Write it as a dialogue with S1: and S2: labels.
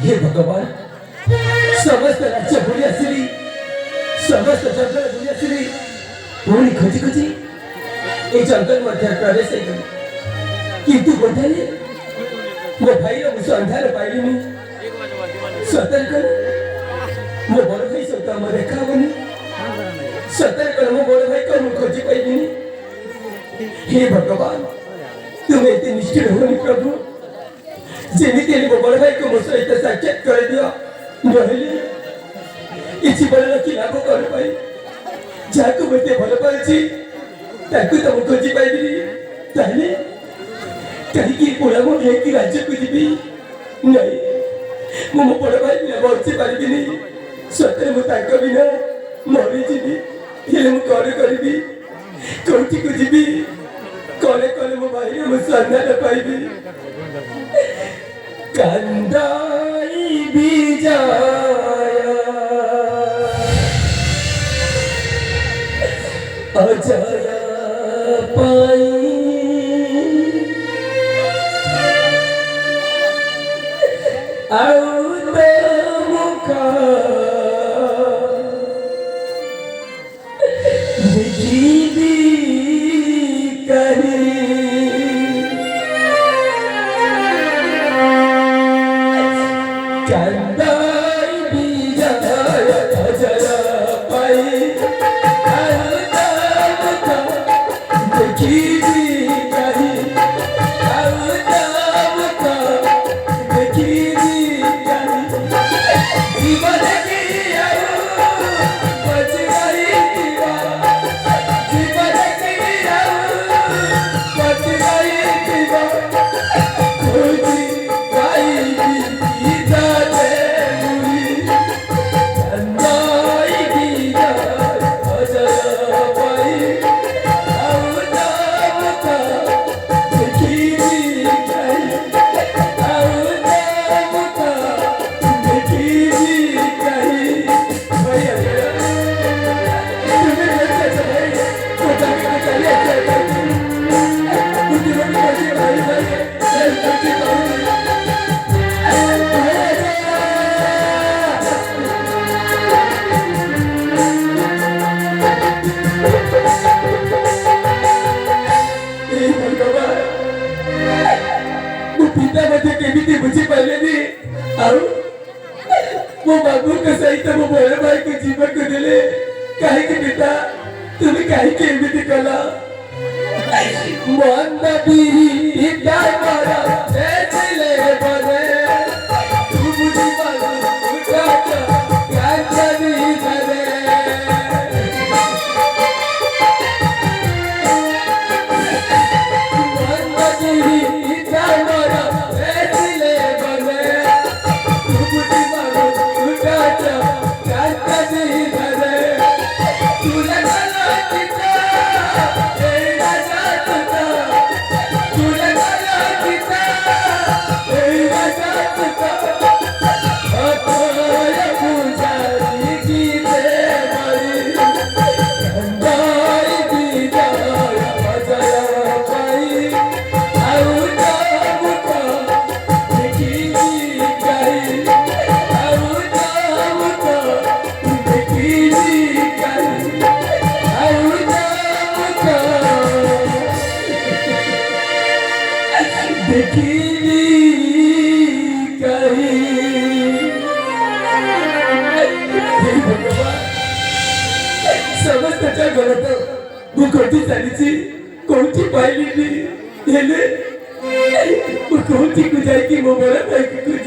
S1: हे भगवान समस्त राज्य भूली आसिली समस्त जंगल भूली आसिली पुणी खोजी खोजी ए जंगल मध्य प्रवेश किंतु बोधे मो भाई मुझे अंधार पाइलिनी सतर्क मो बड़ भाई सहित आम देखा हेनी सतर्क मो बड़ भाई को खोजी पाइलिनी हे भगवान तुम्हें एत निष्ठुर होनी प्रभु जेमिति मो बड़ भाई को मो सहित साक्षात कर दियो नहेले ये जीवन कि लाभ कर पाई जहाँ मत भल पाई ताकू तो खोजी पाइबी ताहले कहीं पुरा मो लेकिन राज्य को जी नहीं मो बड़ भाई बिना बची पारि सतरे मुझे बिना मरीजी हेले मुझे करी कौटी को जी कले कले मो भाई मो सन्धान पाइबी कांदाई विजय अजय पाई मो बाबू के सहित मो बड़ भाई को जीवन को देले कहीं पिता तुम्हें कहीं एमती कल मन भी मारा चली कौटी पाइली हेले कौटी को जाकि मो बड़ा भाई को